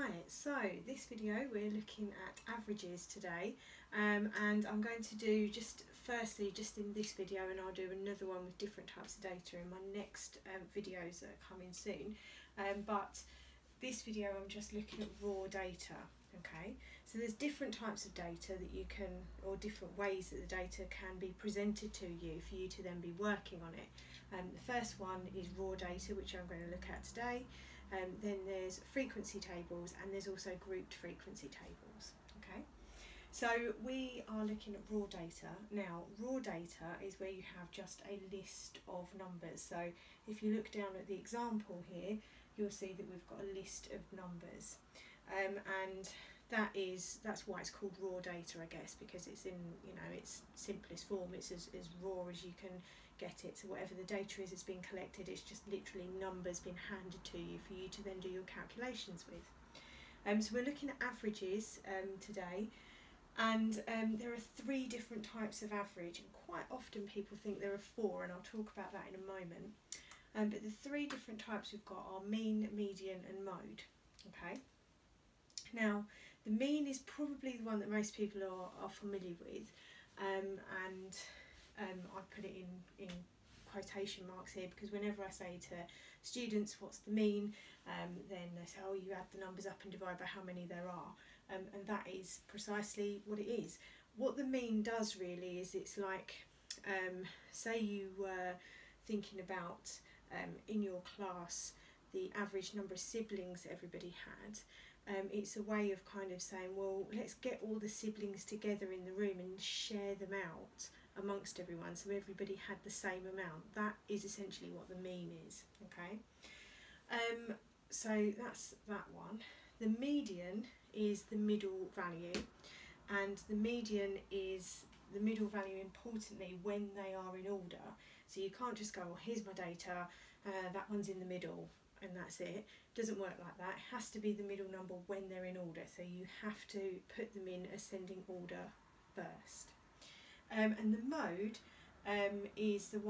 Right, so this video we're looking at averages today, and I'm going to do just in this video, and I'll do another one with different types of data in my next videos that are coming soon, but this video I'm just looking at raw data. Okay, so there's different types of data that you can, or different ways that the data can be presented to you for you to then be working on it. The first one is raw data, which I'm going to look at today. Then there's frequency tables, and there's also grouped frequency tables. Okay, so we are looking at raw data. Now, raw data is where you have just a list of numbers. So if you look down at the example here, you'll see that we've got a list of numbers, and that's why it's called raw data, I guess, because it's in, you know, its simplest form. It's as raw as you can get it. So whatever the data is, it's been collected. It's just literally numbers being handed to you for you to then do your calculations with. So we're looking at averages today, and there are 3 different types of average, and quite often people think there are 4, and I'll talk about that in a moment. But the 3 different types we've got are mean, median and mode. Okay, now the mean is probably the one that most people are familiar with, and I put it in quotation marks here because whenever I say to students what's the mean, then they say, oh, you add the numbers up and divide by how many there are, and that is precisely what it is. What the mean does really is, it's like, say you were thinking about in your class the average number of siblings that everybody had. It's a way of kind of saying, well, let's get all the siblings together in the room and share them out amongst everyone, so everybody had the same amount. That is essentially what the mean is. Okay, so that's that one. The median is the middle value, and the median is the middle value, importantly, when they are in order. So you can't just go, well, here's my data, that one's in the middle, and that's it. Doesn't work like that. It has to be the middle number when they're in order, so you have to put them in ascending order first. And the mode is the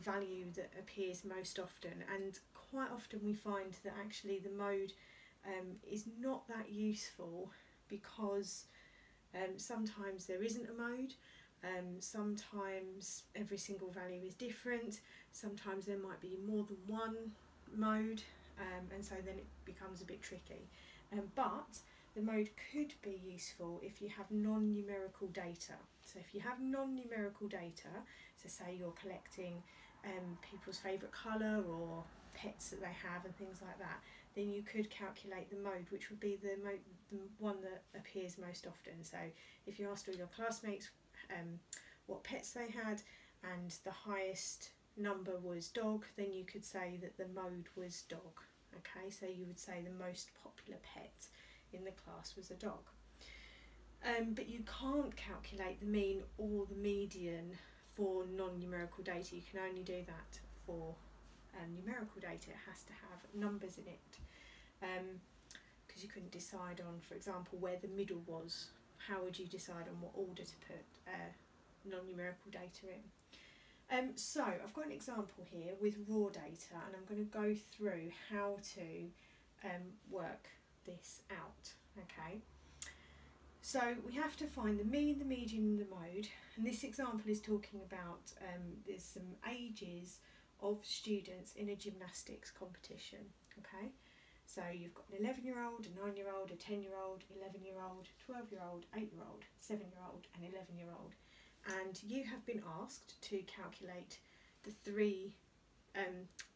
value that appears most often, and quite often we find that actually the mode is not that useful, because sometimes there isn't a mode, sometimes every single value is different, sometimes there might be more than one mode, and so then it becomes a bit tricky. But the mode could be useful if you have non-numerical data. So if you have non-numerical data, so say you're collecting people's favourite colour or pets that they have and things like that, then you could calculate the mode, which would be the one that appears most often. So if you asked all your classmates what pets they had, and the highest number was dog, then you could say that the mode was dog. Okay, so you would say the most popular pet in the class was a dog. But you can't calculate the mean or the median for non-numerical data. You can only do that for numerical data. It has to have numbers in it, because you couldn't decide on, for example, where the middle was. How would you decide on what order to put non-numerical data in? So I've got an example here with raw data, and I'm going to go through how to work this out. Okay, so we have to find the mean, the median and the mode, and this example is talking about there's some ages of students in a gymnastics competition. Okay, so you've got an 11-year-old, a 9-year-old, a 10-year-old, 11-year-old, 12-year-old, 8-year-old, 7-year-old and 11-year-old. And you have been asked to calculate the 3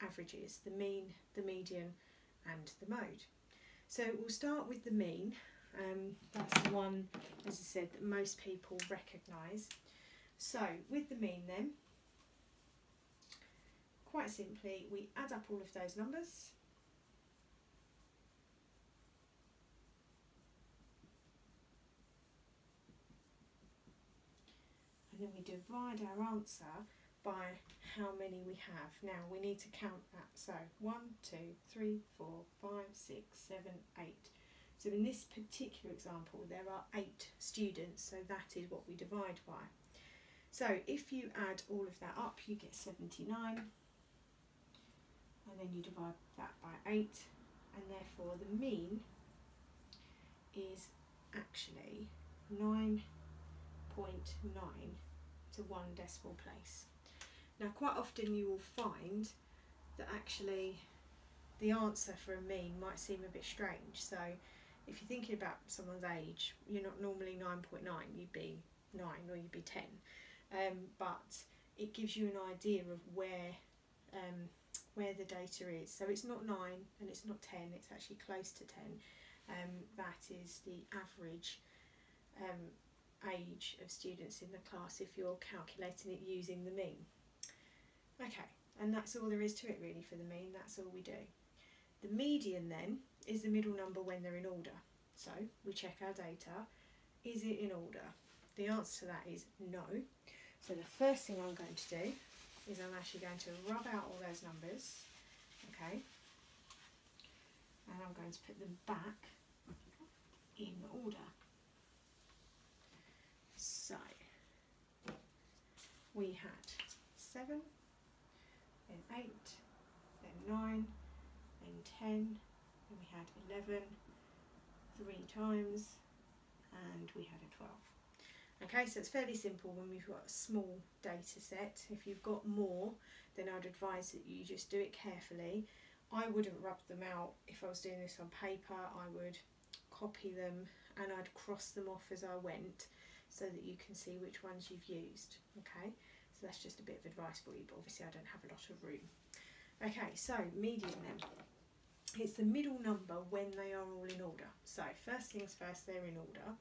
averages, the mean, the median and the mode. So we'll start with the mean. That's the one, as I said, that most people recognise. So with the mean then, quite simply, we add up all of those numbers. And then we divide our answer by how many we have. Now we need to count that. So 1, 2, 3, 4, 5, 6, 7, 8. So in this particular example there are 8 students, so that is what we divide by. So if you add all of that up, you get 79, and then you divide that by 8, and therefore the mean is actually 9.9 to 1 decimal place. Now quite often you will find that actually the answer for a mean might seem a bit strange. So if you're thinking about someone's age, you're not normally 9.9, you'd be 9 or you'd be 10. But it gives you an idea of where the data is. So it's not 9 and it's not 10, it's actually close to 10. That is the average age of students in the class if you're calculating it using the mean. Okay, and that's all there is to it really for the mean, that's all we do. The median then is the middle number when they're in order. So we check our data, is it in order? The answer to that is no. So the first thing I'm going to do is I'm actually going to rub out all those numbers, okay, and I'm going to put them back in order. So we had 7, then 8, then 9, then 10, then we had 11 3 times, and we had a 12. Okay, so it's fairly simple when we've got a small data set. If you've got more, then I'd advise that you just do it carefully. I wouldn't rub them out if I was doing this on paper. I would copy them and I'd cross them off as I went so that you can see which ones you've used. Okay, so that's just a bit of advice for you, but obviously I don't have a lot of room. Okay, so median then. It's the middle number when they are all in order. So first things first, they're in order.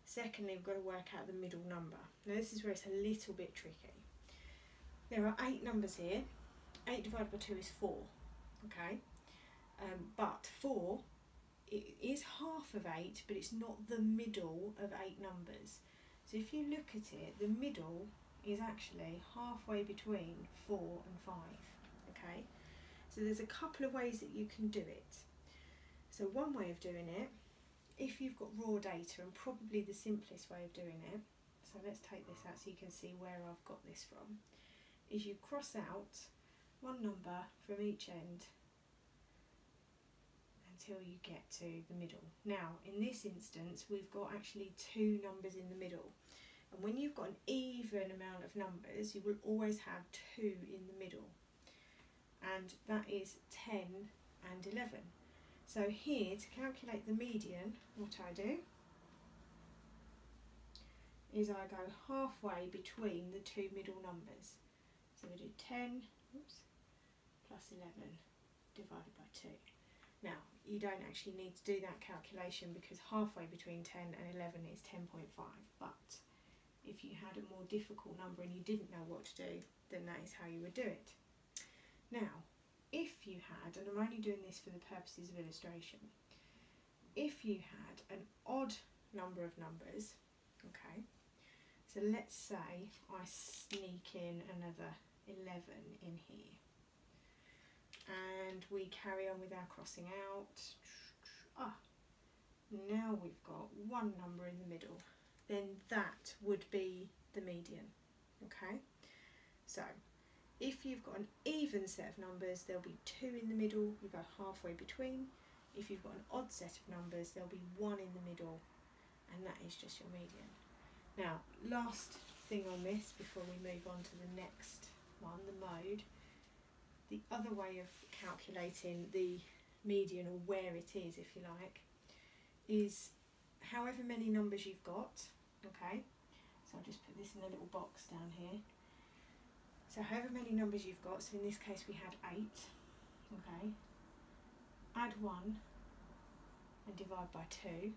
Secondly, we've got to work out the middle number. Now this is where it's a little bit tricky. There are 8 numbers here. 8 divided by 2 is 4, okay? But 4, it is half of 8, but it's not the middle of 8 numbers. So if you look at it, the middle is actually halfway between 4 and 5, okay? So there's a couple of ways that you can do it. So one way of doing it, if you've got raw data, and probably the simplest way of doing it, so let's take this out so you can see where I've got this from, is you cross out one number from each end until you get to the middle. Now in this instance we've got actually 2 numbers in the middle, and when you've got an even amount of numbers you will always have 2 in the middle, and that is 10 and 11. So here, to calculate the median, what I do is I go halfway between the 2 middle numbers. So we do 10 plus 11 divided by 2. Now, you don't actually need to do that calculation because halfway between 10 and 11 is 10.5. But if you had a more difficult number and you didn't know what to do, then that is how you would do it. Now, if you had, and I'm only doing this for the purposes of illustration, if you had an odd number of numbers, okay, so let's say I sneak in another 11 in here, and we carry on with our crossing out. Now we've got one number in the middle, then that would be the median, okay? So if you've got an even set of numbers, there'll be 2 in the middle, you go halfway between. If you've got an odd set of numbers, there'll be 1 in the middle, and that is just your median. Now, last thing on this before we move on to the next one, the mode. The other way of calculating the median, or where it is if you like, is however many numbers you've got, okay? So I'll just put this in a little box down here. So however many numbers you've got, so in this case we had 8, okay, add 1 and divide by 2,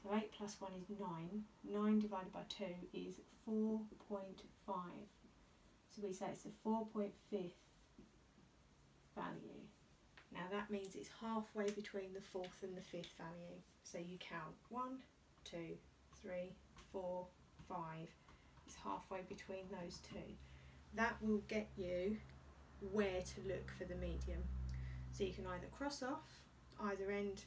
so 8 plus 1 is 9, 9 divided by 2 is 4.5, so we say it's the 4.5th value. Now that means it's halfway between the 4th and the 5th value, so you count 1, 2, 3, 4, 5, it's halfway between those 2. That will get you where to look for the median. So you can either cross off either end,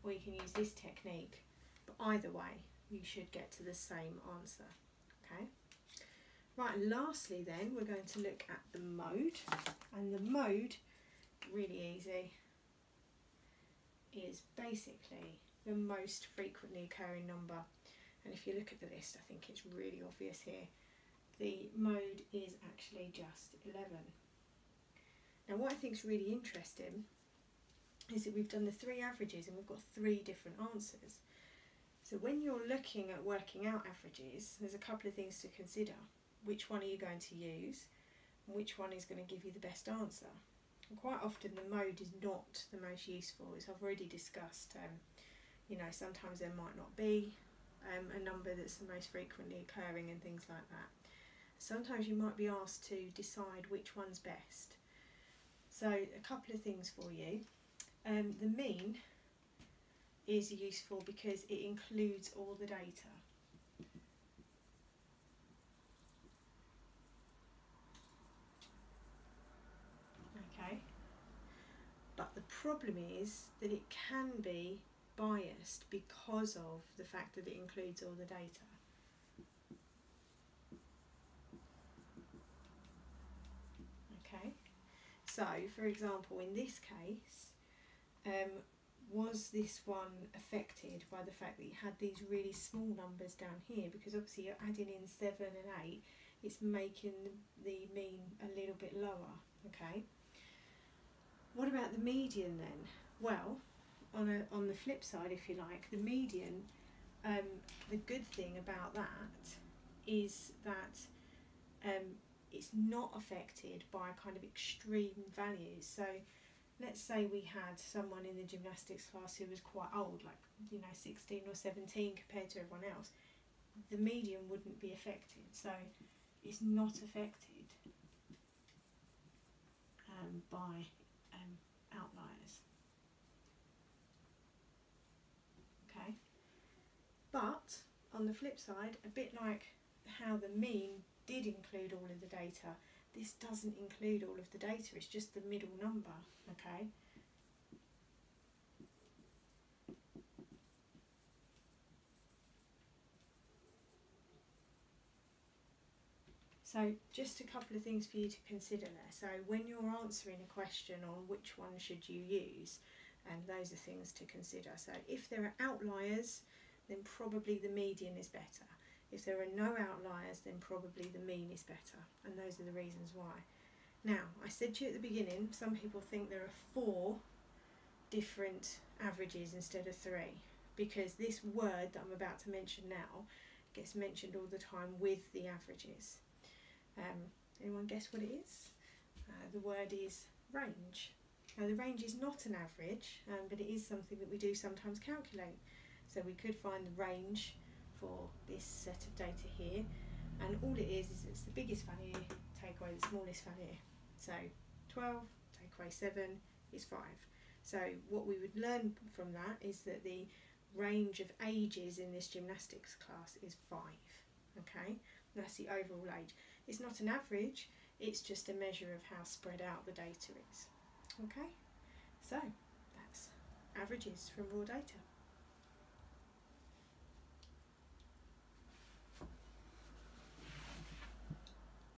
or you can use this technique, but either way you should get to the same answer, okay? Right, and lastly then we're going to look at the mode, and the mode, really easy, is basically the most frequently occurring number. And if you look at the list, I think it's really obvious here. The mode is actually just 11. Now what I think is really interesting is that we've done the 3 averages and we've got 3 different answers. So when you're looking at working out averages, there's a couple of things to consider. Which one are you going to use? And which one is going to give you the best answer? And quite often the mode is not the most useful, as I've already discussed. You know, sometimes there might not be a number that's the most frequently occurring and things like that. Sometimes you might be asked to decide which one's best. So a couple of things for you. The mean is useful because it includes all the data. Okay, but the problem is that it can be biased because of the fact that it includes all the data. Okay, so for example in this case, was this one affected by the fact that you had these really small numbers down here? Because obviously you're adding in 7 and 8, it's making the mean a little bit lower. Okay, what about the median then? Well, on the flip side, if you like, the median, the good thing about that is that it's not affected by kind of extreme values. So let's say we had someone in the gymnastics class who was quite old, like 16 or 17 compared to everyone else. The median wouldn't be affected, so it's not affected by outliers. Okay, but on the flip side, a bit like how the mean did include all of the data, this doesn't include all of the data, it's just the middle number. Okay, so just a couple of things for you to consider there. So when you're answering a question on which one should you use, and those are things to consider. So if there are outliers, then probably the median is better. If there are no outliers, then probably the mean is better, and those are the reasons why. Now, I said to you at the beginning, some people think there are 4 different averages instead of 3, because this word that I'm about to mention now gets mentioned all the time with the averages. Anyone guess what it is? The word is range. Now the range is not an average, but it is something that we do sometimes calculate. So we could find the range for this set of data here, and all it is it's the biggest value, take away the smallest value. So 12, take away 7 is 5. So what we would learn from that is that the range of ages in this gymnastics class is 5. Okay, that's the overall age. It's not an average, it's just a measure of how spread out the data is. Okay, so that's averages from raw data.